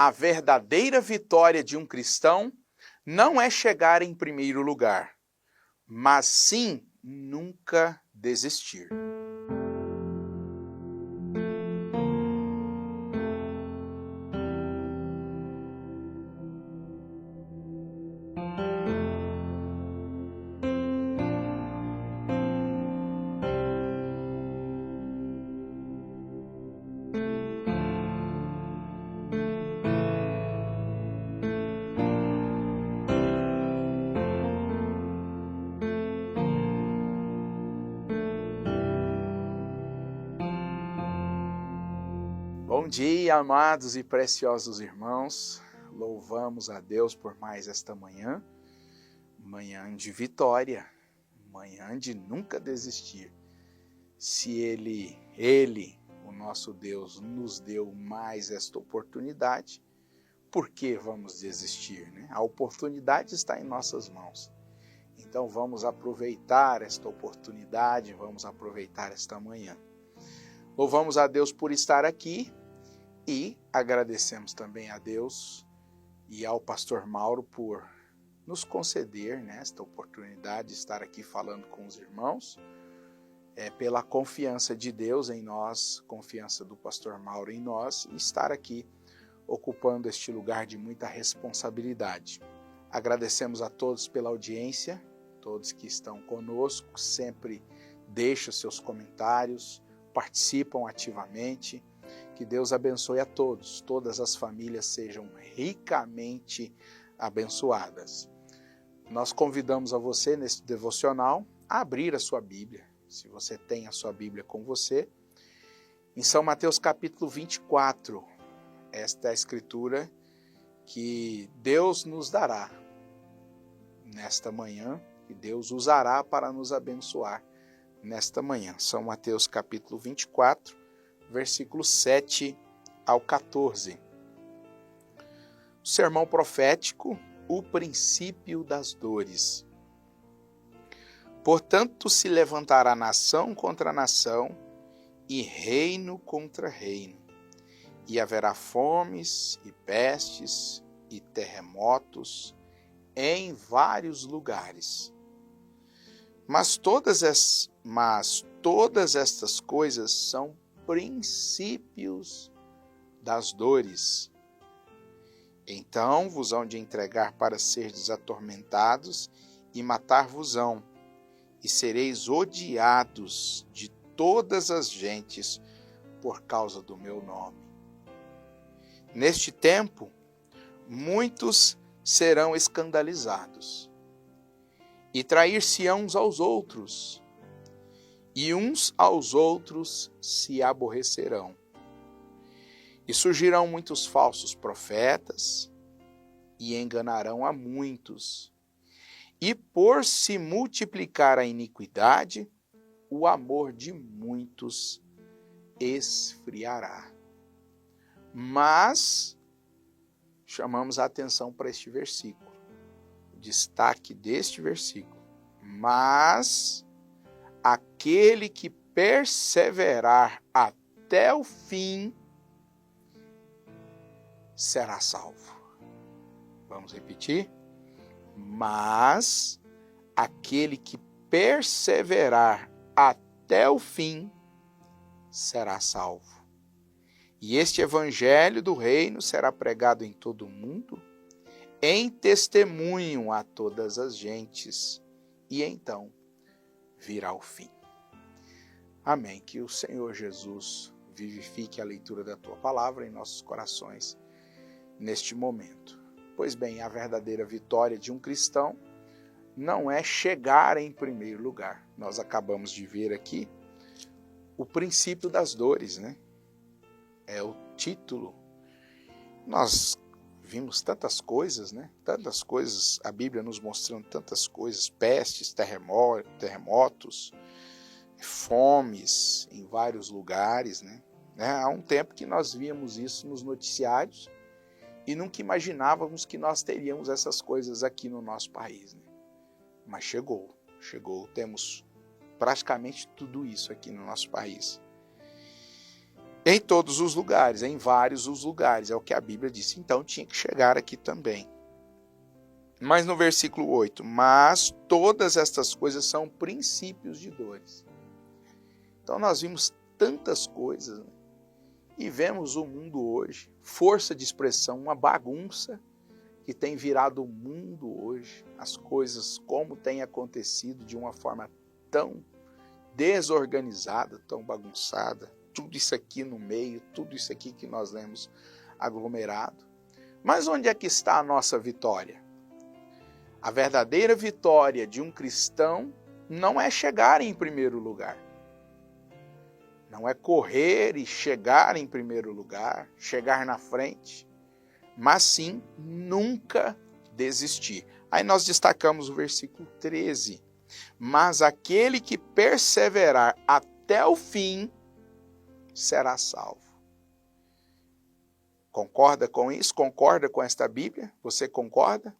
A verdadeira vitória de um cristão não é chegar em primeiro lugar, mas sim nunca desistir. Bom dia, amados e preciosos irmãos. Louvamos a Deus por mais esta manhã, manhã de vitória, manhã de nunca desistir. Se Ele, o nosso Deus, nos deu mais esta oportunidade, por que vamos desistir, né? A oportunidade está em nossas mãos. Então vamos aproveitar esta oportunidade, vamos aproveitar esta manhã. Louvamos a Deus por estar aqui e agradecemos também a Deus e ao pastor Mauro por nos conceder, né, esta oportunidade de estar aqui falando com os irmãos, pela confiança de Deus em nós, confiança do pastor Mauro em nós, e estar aqui ocupando este lugar de muita responsabilidade. Agradecemos a todos pela audiência, todos que estão conosco, sempre deixam seus comentários, participam ativamente. Que Deus abençoe a todos, todas as famílias sejam ricamente abençoadas. Nós convidamos a você, neste devocional, a abrir a sua Bíblia, se você tem a sua Bíblia com você, em São Mateus capítulo 24, esta é a escritura que Deus nos dará nesta manhã, que Deus usará para nos abençoar nesta manhã. São Mateus capítulo 24, versículos 7 ao 14. O sermão profético, o princípio das dores. Portanto, se levantará nação contra nação e reino contra reino, e haverá fomes e pestes e terremotos em vários lugares. Mas todas estas coisas são princípios das dores. Então vos hão de entregar para serdes atormentados e matar-vos-ão, e sereis odiados de todas as gentes por causa do meu nome. Neste tempo, muitos serão escandalizados, e trair-se-ão uns aos outros, e uns aos outros se aborrecerão. E surgirão muitos falsos profetas, e enganarão a muitos. E por se multiplicar a iniquidade, o amor de muitos esfriará. Mas chamamos a atenção para este versículo, o destaque deste versículo. Mas aquele que perseverar até o fim será salvo. Vamos repetir? Mas aquele que perseverar até o fim será salvo. E este evangelho do reino será pregado em todo o mundo, em testemunho a todas as gentes, e então virá o fim. Amém. Que o Senhor Jesus vivifique a leitura da tua palavra em nossos corações neste momento. Pois bem, a verdadeira vitória de um cristão não é chegar em primeiro lugar. Nós acabamos de ver aqui o princípio das dores, né? É o título. Nós vimos tantas coisas, né? Tantas coisas, a Bíblia nos mostrando tantas coisas, pestes, terremotos, fomes em vários lugares, né? Há um tempo que nós víamos isso nos noticiários e nunca imaginávamos que nós teríamos essas coisas aqui no nosso país, né? Mas chegou, temos praticamente tudo isso aqui no nosso país. Em todos os lugares, em vários os lugares, é o que a Bíblia disse. Então tinha que chegar aqui também. Mas no versículo 8, mas todas estas coisas são princípios de dores. Então nós vimos tantas coisas, né? E vemos o mundo hoje, força de expressão, uma bagunça que tem virado o mundo hoje. As coisas como tem acontecido de uma forma tão desorganizada, tão bagunçada. Tudo isso aqui no meio, tudo isso aqui que nós lemos aglomerado. Mas onde é que está a nossa vitória? A verdadeira vitória de um cristão não é chegar em primeiro lugar. Não é correr e chegar em primeiro lugar, chegar na frente, mas sim nunca desistir. Aí nós destacamos o versículo 13. Mas aquele que perseverar até o fim será salvo. Concorda com isso? Concorda com esta Bíblia? Você concorda?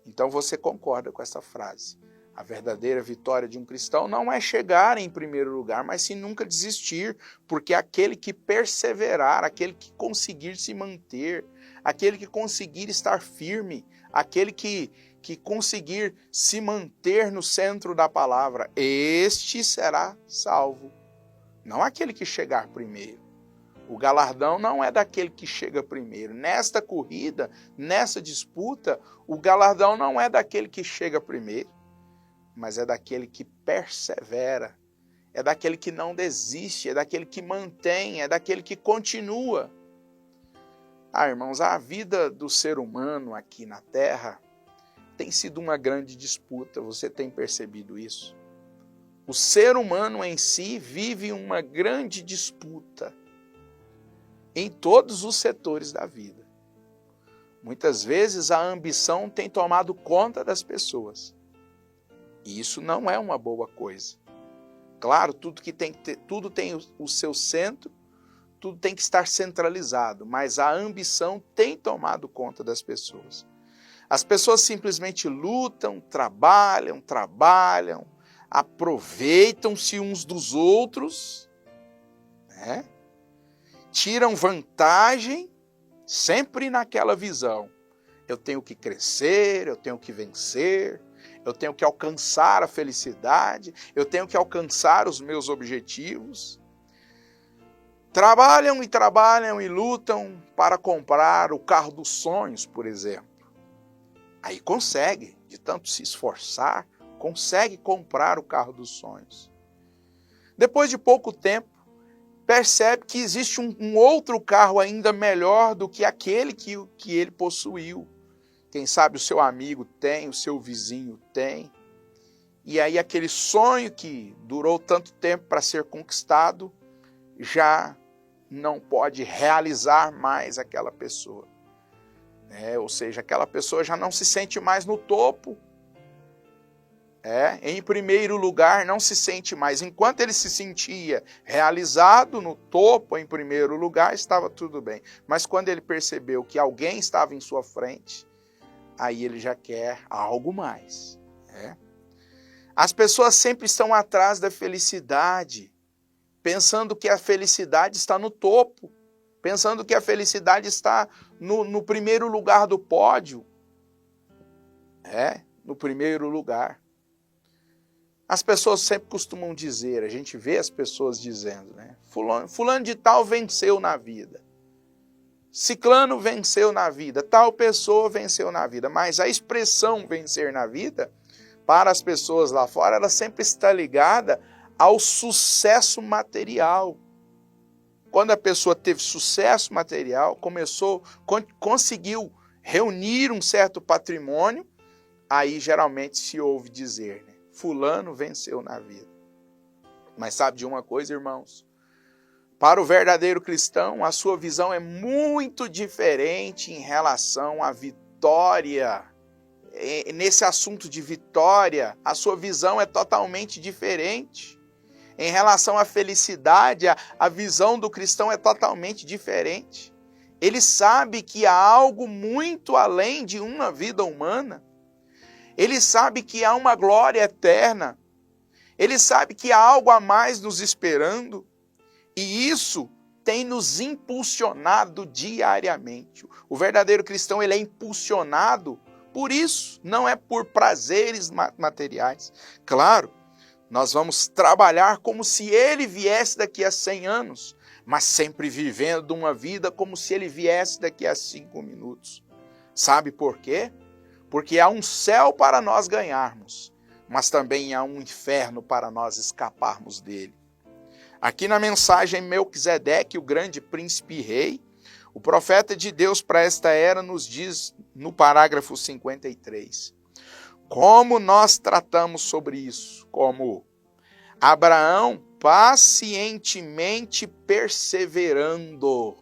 Então você concorda com essa frase. A verdadeira vitória de um cristão não é chegar em primeiro lugar, mas sim nunca desistir, porque aquele que perseverar, aquele que conseguir se manter, aquele que conseguir estar firme, aquele que conseguir se manter no centro da palavra, este será salvo. Não aquele que chegar primeiro. O galardão não é daquele que chega primeiro. Nesta corrida, nessa disputa, o galardão não é daquele que chega primeiro, mas é daquele que persevera, é daquele que não desiste, é daquele que mantém, é daquele que continua. Irmãos, a vida do ser humano aqui na Terra tem sido uma grande disputa, você tem percebido isso? O ser humano em si vive uma grande disputa em todos os setores da vida. Muitas vezes a ambição tem tomado conta das pessoas. E isso não é uma boa coisa. Claro, tudo tem o seu centro, tudo tem que estar centralizado, mas a ambição tem tomado conta das pessoas. As pessoas simplesmente lutam, trabalham, aproveitam-se uns dos outros, né? Tiram vantagem, sempre naquela visão. Eu tenho que crescer, eu tenho que vencer, eu tenho que alcançar a felicidade, eu tenho que alcançar os meus objetivos. Trabalham e lutam para comprar o carro dos sonhos, por exemplo. Aí consegue, de tanto se esforçar, consegue comprar o carro dos sonhos. Depois de pouco tempo, percebe que existe um outro carro ainda melhor do que aquele que ele possuiu. Quem sabe o seu amigo tem, o seu vizinho tem. E aí aquele sonho que durou tanto tempo para ser conquistado, já não pode realizar mais aquela pessoa. Ou seja, aquela pessoa já não se sente mais no topo. Em primeiro lugar, não se sente mais. Enquanto ele se sentia realizado no topo, em primeiro lugar, estava tudo bem. Mas quando ele percebeu que alguém estava em sua frente, aí ele já quer algo mais. As pessoas sempre estão atrás da felicidade, pensando que a felicidade está no topo, pensando que a felicidade está no primeiro lugar do pódio. No primeiro lugar. As pessoas sempre costumam dizer, a gente vê as pessoas dizendo, fulano de tal venceu na vida. Ciclano venceu na vida, tal pessoa venceu na vida. Mas a expressão vencer na vida, para as pessoas lá fora, ela sempre está ligada ao sucesso material. Quando a pessoa teve sucesso material, conseguiu reunir um certo patrimônio, aí geralmente se ouve dizer, fulano venceu na vida. Mas sabe de uma coisa, irmãos? Para o verdadeiro cristão, a sua visão é muito diferente em relação à vitória. Nesse assunto de vitória, a sua visão é totalmente diferente. Em relação à felicidade, a visão do cristão é totalmente diferente. Ele sabe que há algo muito além de uma vida humana. Ele sabe que há uma glória eterna. Ele sabe que há algo a mais nos esperando. E isso tem nos impulsionado diariamente. O verdadeiro cristão, ele é impulsionado por isso, não é por prazeres materiais. Claro, nós vamos trabalhar como se ele viesse daqui a 100 anos, mas sempre vivendo uma vida como se ele viesse daqui a 5 minutos. Sabe por quê? Porque há um céu para nós ganharmos, mas também há um inferno para nós escaparmos dele. Aqui na mensagem Melquisedeque, o grande príncipe rei, o profeta de Deus para esta era nos diz no parágrafo 53. Como nós tratamos sobre isso? Como Abraão pacientemente perseverando.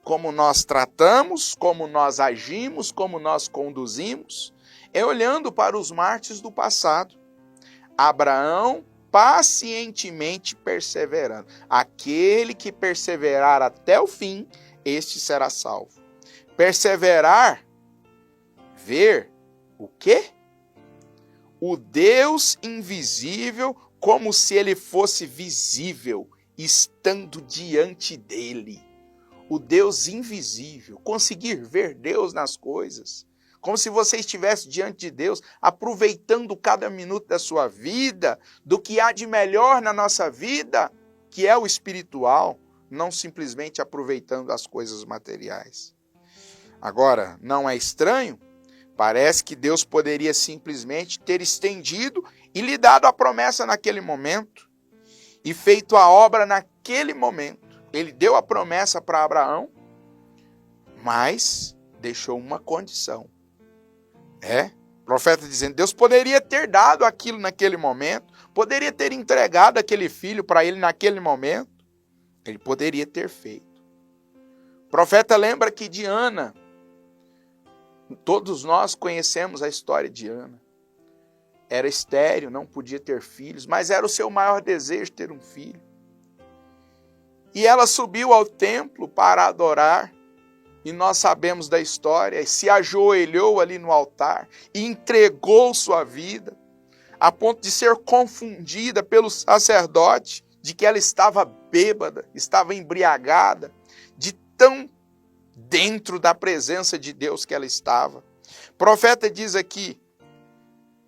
Como nós tratamos, como nós agimos, como nós conduzimos, é olhando para os mártires do passado. Abraão pacientemente perseverando. Aquele que perseverar até o fim, este será salvo. Perseverar, ver o quê? O Deus invisível, como se ele fosse visível, estando diante dele. O Deus invisível, conseguir ver Deus nas coisas, como se você estivesse diante de Deus, aproveitando cada minuto da sua vida, do que há de melhor na nossa vida, que é o espiritual, não simplesmente aproveitando as coisas materiais. Agora, não é estranho? Parece que Deus poderia simplesmente ter estendido e lhe dado a promessa naquele momento, e feito a obra naquele momento. Ele deu a promessa para Abraão, mas deixou uma condição. O profeta dizendo, Deus poderia ter dado aquilo naquele momento, poderia ter entregado aquele filho para ele naquele momento, ele poderia ter feito. O profeta lembra que de Ana, todos nós conhecemos a história de Ana, era estéril, não podia ter filhos, mas era o seu maior desejo ter um filho. E ela subiu ao templo para adorar, e nós sabemos da história, se ajoelhou ali no altar e entregou sua vida, a ponto de ser confundida pelo sacerdote, de que ela estava bêbada, estava embriagada, de tão dentro da presença de Deus que ela estava. O profeta diz aqui,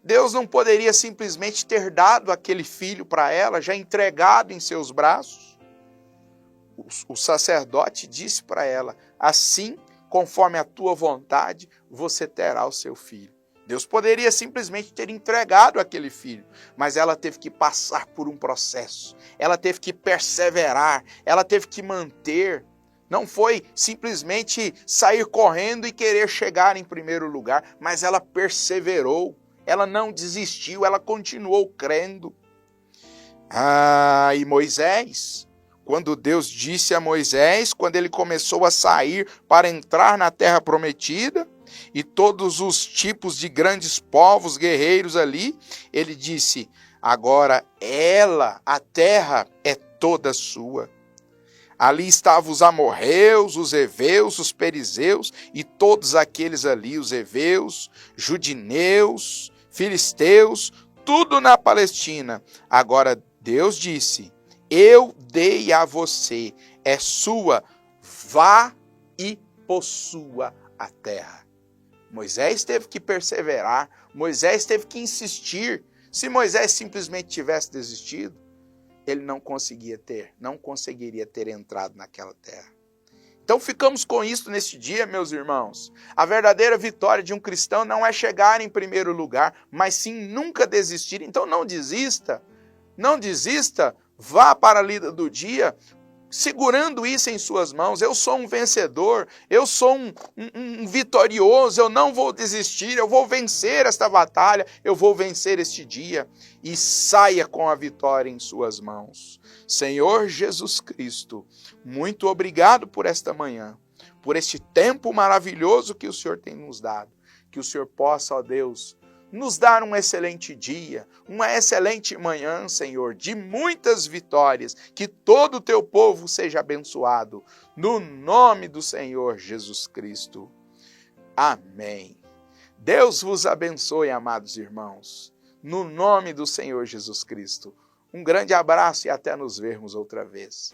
Deus não poderia simplesmente ter dado aquele filho para ela, já entregado em seus braços? O sacerdote disse para ela, assim, conforme a tua vontade, você terá o seu filho. Deus poderia simplesmente ter entregado aquele filho, mas ela teve que passar por um processo, ela teve que perseverar, ela teve que manter. Não foi simplesmente sair correndo e querer chegar em primeiro lugar, mas ela perseverou, ela não desistiu, ela continuou crendo. E Moisés, quando Deus disse a Moisés, quando ele começou a sair para entrar na terra prometida, e todos os tipos de grandes povos guerreiros ali, ele disse, agora a terra é toda sua. Ali estavam os amorreus, os heveus, os perizeus, e todos aqueles ali, os heveus, judineus, filisteus, tudo na Palestina. Agora Deus disse, eu dei a você, é sua, vá e possua a terra. Moisés teve que perseverar, Moisés teve que insistir. Se Moisés simplesmente tivesse desistido, ele não conseguiria ter entrado naquela terra. Então ficamos com isso neste dia, meus irmãos. A verdadeira vitória de um cristão não é chegar em primeiro lugar, mas sim nunca desistir. Então não desista, vá para a lida do dia, segurando isso em suas mãos. Eu sou um vencedor, eu sou um vitorioso, eu não vou desistir, eu vou vencer esta batalha, eu vou vencer este dia. E saia com a vitória em suas mãos. Senhor Jesus Cristo, muito obrigado por esta manhã, por este tempo maravilhoso que o Senhor tem nos dado. Que o Senhor possa, ó Deus, nos dar um excelente dia, uma excelente manhã, Senhor, de muitas vitórias, que todo o teu povo seja abençoado, no nome do Senhor Jesus Cristo. Amém. Deus vos abençoe, amados irmãos, no nome do Senhor Jesus Cristo. Um grande abraço e até nos vermos outra vez.